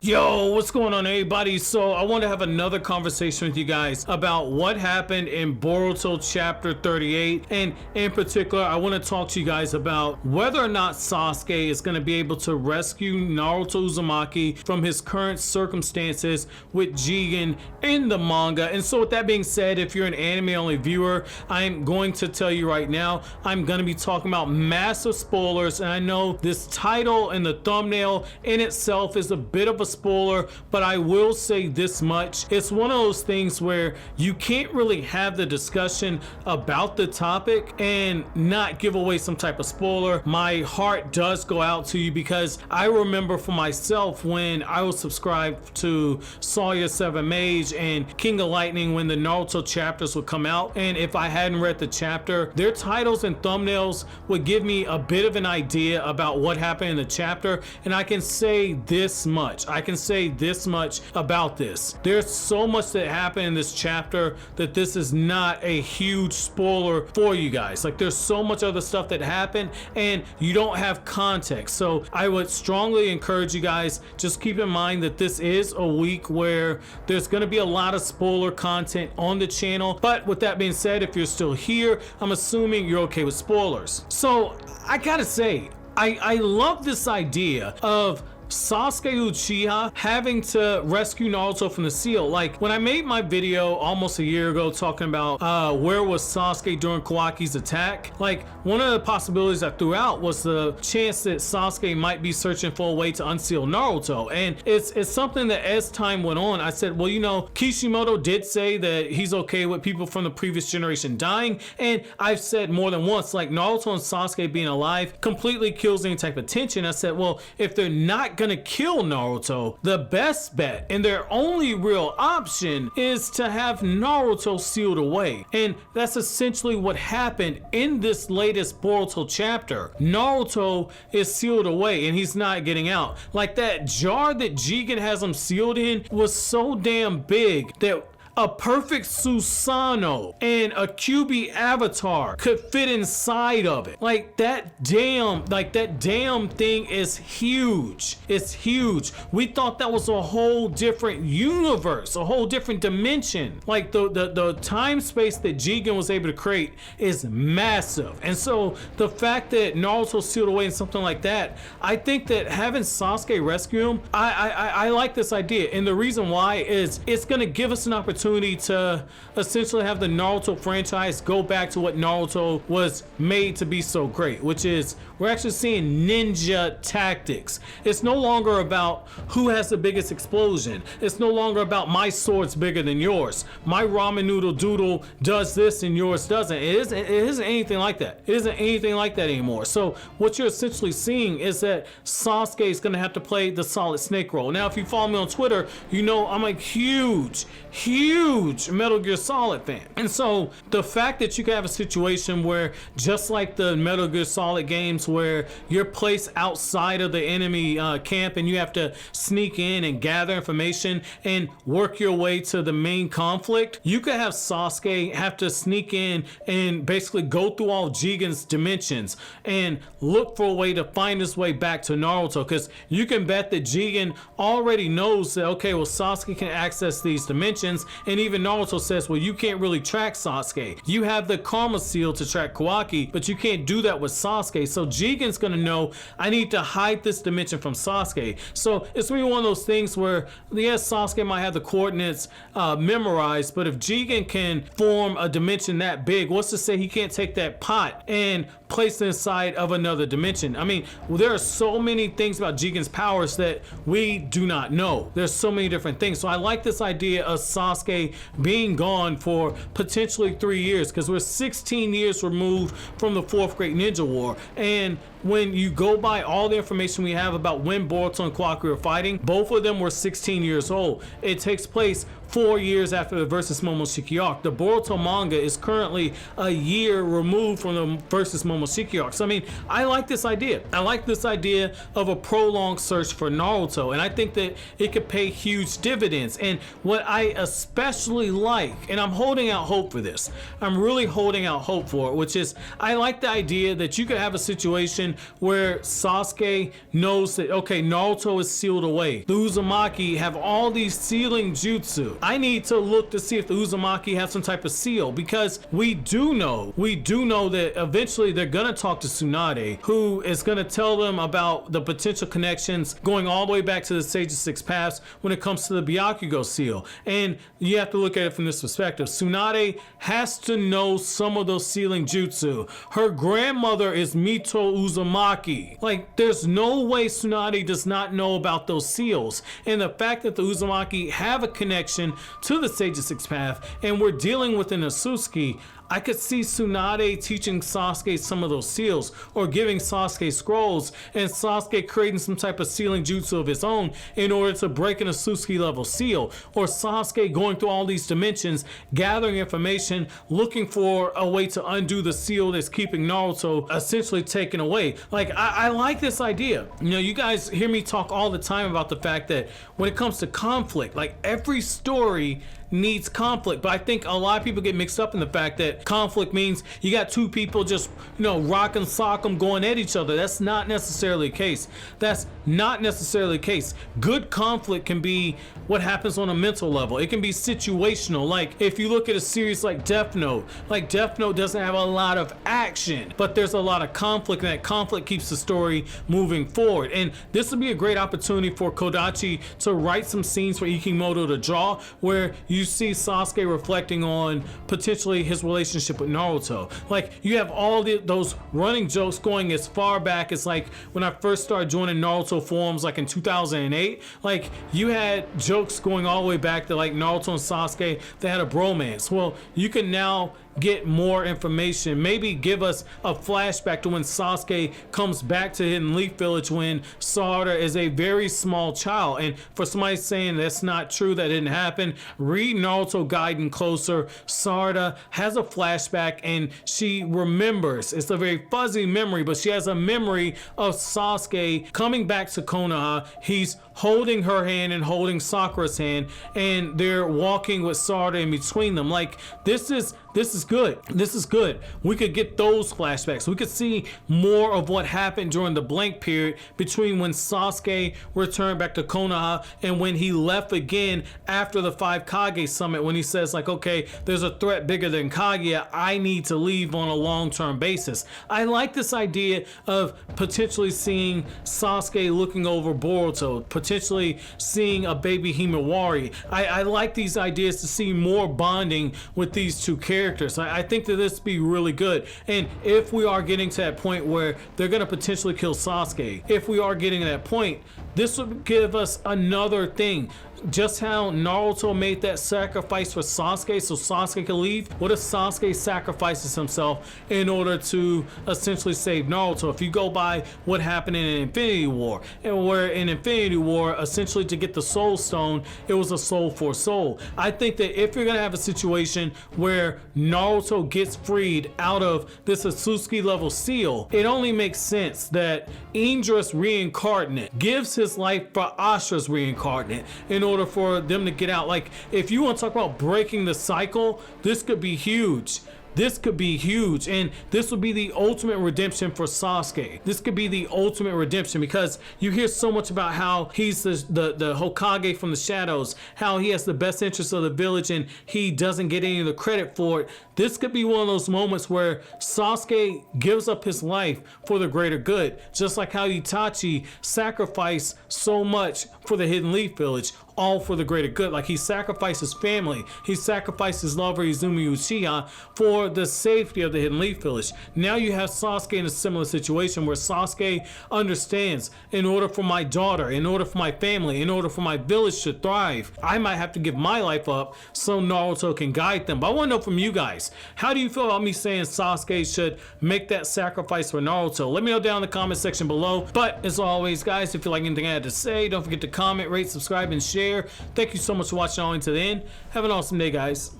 Yo, what's going on, everybody? So I want to have another conversation with you guys about what happened in Boruto chapter 38, and in particular I want to talk to you guys about whether or not Sasuke is going to be able to rescue Naruto Uzumaki from his current circumstances with Jigen in the manga. And so with that being said, if you're an anime only viewer, I'm going to tell you right now, I'm going to be talking about massive spoilers, and I know this title and the thumbnail in itself is a bit of a spoiler, but I will say this much: it's one of those things where you can't really have the discussion about the topic and not give away some type of spoiler. My heart does go out to you because I remember for myself when I was subscribed to Sawyer 7 Mage and King of Lightning when the Naruto chapters would come out, and if I hadn't read the chapter, their titles and thumbnails would give me a bit of an idea about what happened in the chapter. And I can say this much about this: there's so much that happened in this chapter that this is not a huge spoiler for you guys. Like, there's so much other stuff that happened and you don't have context. So I would strongly encourage you guys, just keep in mind that this is a week where there's going to be a lot of spoiler content on the channel. But with that being said, if you're still here, I'm assuming you're okay with spoilers. So I gotta say, I love this idea of Sasuke Uchiha having to rescue Naruto from the seal. Like, when I made my video almost a year ago talking about where was Sasuke during Kawaki's attack, like, one of the possibilities I threw out was the chance that Sasuke might be searching for a way to unseal Naruto. And it's something that as time went on, I said, well, you know, Kishimoto did say that he's okay with people from the previous generation dying, and I've said more than once, like, Naruto and Sasuke being alive completely kills any type of tension. I said, well, if they're not gonna kill Naruto, the best bet and their only real option is to have Naruto sealed away. And that's essentially what happened in this latest Boruto chapter. Naruto is sealed away and he's not getting out. Like, that jar that Jigen has him sealed in was so damn big that a perfect Susanoo and a QB avatar could fit inside of it. Like, that damn thing is huge. It's huge. We thought that was a whole different universe, a whole different dimension. Like, the time space that Jigen was able to create is massive. And so the fact that Naruto sealed away in something like that, I think that having Sasuke rescue him, I like this idea. And the reason why is it's gonna give us an opportunity to essentially have the Naruto franchise go back to what Naruto was made to be so great, which is we're actually seeing ninja tactics. It's no longer about who has the biggest explosion. It's no longer about my sword's bigger than yours. My ramen noodle doodle does this and yours doesn't. It isn't anything like that. It isn't anything like that anymore. So what you're essentially seeing is that Sasuke is going to have to play the solid snake role. Now, if you follow me on Twitter, you know I'm a huge Metal Gear Solid fan. And so the fact that you can have a situation where, just like the Metal Gear Solid games, where you're placed outside of the enemy camp and you have to sneak in and gather information and work your way to the main conflict, you could have Sasuke have to sneak in and basically go through all Jigen's dimensions and look for a way to find his way back to Naruto, because you can bet that Jigen already knows that, okay, well, Sasuke can access these dimensions. And even Naruto says, well, you can't really track Sasuke. You have the Karma Seal to track Kawaki, but you can't do that with Sasuke. So Jigen's gonna know, I need to hide this dimension from Sasuke. So it's really one of those things where, yes, Sasuke might have the coordinates memorized, but if Jigen can form a dimension that big, what's to say he can't take that pot and place it inside of another dimension? I mean, there are so many things about Jigen's powers that we do not know. There's so many different things. So I like this idea of Sasuke being gone for potentially 3 years, because we're 16 years removed from the Fourth Great Ninja War. And when you go by all the information we have about when Boruto and Kawaki were fighting, both of them were 16 years old. It takes place 4 years after the Versus Momoshiki arc. The Boruto manga is currently a year removed from the Versus Momoshiki Momoshiki arcs. I mean, I like this idea. I like this idea of a prolonged search for Naruto, and I think that it could pay huge dividends. And what I especially like, and I'm holding out hope for this, I'm really holding out hope for it, which is I like the idea that you could have a situation where Sasuke knows that, okay, Naruto is sealed away. The Uzumaki have all these sealing jutsu. I need to look to see if the Uzumaki have some type of seal, because we do know that eventually they're gonna talk to Tsunade, who is gonna tell them about the potential connections going all the way back to the Sage of Six Paths when it comes to the Byakugo seal. And you have to look at it from this perspective. Tsunade has to know some of those sealing jutsu. Her grandmother is Mito Uzumaki. Like, there's no way Tsunade does not know about those seals. And the fact that the Uzumaki have a connection to the Sage of Six Paths, and we're dealing with an Otsutsuki, I could see Tsunade teaching Sasuke some of those seals, or giving Sasuke scrolls, and Sasuke creating some type of sealing jutsu of his own in order to break an Otsutsuki level seal, or Sasuke going through all these dimensions, gathering information, looking for a way to undo the seal that's keeping Naruto essentially taken away. Like, I like this idea. You know, you guys hear me talk all the time about the fact that when it comes to conflict, like, every story needs conflict, but I think a lot of people get mixed up in the fact that conflict means you got two people just, you know, rock and sock 'em going at each other. That's not necessarily the case. That's not necessarily the case. Good conflict can be what happens on a mental level. It can be situational. Like, if you look at a series like Death Note doesn't have a lot of action, but there's a lot of conflict, and that conflict keeps the story moving forward. And this would be a great opportunity for Kodachi to write some scenes for Ikimoto to draw, where you see Sasuke reflecting on potentially his relationship with Naruto. Like, you have all those running jokes going as far back as, like, when I first started joining Naruto forums, like in 2008. Like, you had jokes going all the way back to, like, Naruto and Sasuke, they had a bromance. Well, you can now get more information, maybe give us a flashback to when Sasuke comes back to Hidden Leaf Village when Sarada is a very small child. And for somebody saying that's not true, that didn't happen, read Naruto Gaiden closer. Sarada has a flashback and she remembers. It's a very fuzzy memory, but she has a memory of Sasuke coming back to Konoha. He's holding her hand and holding Sakura's hand, and they're walking with Sarada in between them. Like, this is good. This is good. We could get those flashbacks. We could see more of what happened during the blank period between when Sasuke returned back to Konoha and when he left again after the 5 Kage summit, when he says, like, okay, there's a threat bigger than Kaguya. I need to leave on a long-term basis. I like this idea of potentially seeing Sasuke looking over Boruto, potentially seeing a baby Himawari. I like these ideas to see more bonding with these two characters. I think that this would be really good. And if we are getting to that point where they're going to potentially kill Sasuke, if we are getting to that point, this would give us another thing. Just how Naruto made that sacrifice for Sasuke so Sasuke could leave, what if Sasuke sacrifices himself in order to essentially save Naruto? If you go by what happened in Infinity War, and where in Infinity War, essentially to get the Soul Stone, it was a soul for soul. I think that if you're gonna have a situation where Naruto gets freed out of this Otsutsuki level seal, it only makes sense that Indra's reincarnate gives his life for Ashra's reincarnate in order for them to get out. Like, if you want to talk about breaking the cycle, this could be huge. This could be huge, and this would be the ultimate redemption for Sasuke. This could be the ultimate redemption, because you hear so much about how he's the Hokage from the shadows, how he has the best interests of the village and he doesn't get any of the credit for it. This could be one of those moments where Sasuke gives up his life for the greater good, just like how Itachi sacrificed so much for the Hidden Leaf Village, all for the greater good. Like, he sacrificed his family, he sacrificed his lover Izumi Uchiha for the safety of the Hidden Leaf Village. Now you have Sasuke in a similar situation where Sasuke understands, in order for my daughter, in order for my family, in order for my village to thrive, I might have to give my life up so Naruto can guide them. But I want to know from you guys, how do you feel about me saying Sasuke should make that sacrifice for Naruto? Let me know down in the comment section below. But as always, guys, if you like anything I had to say, don't forget to comment, rate, subscribe, and share. Thank you so much for watching all the way to the end. Have an awesome day, guys.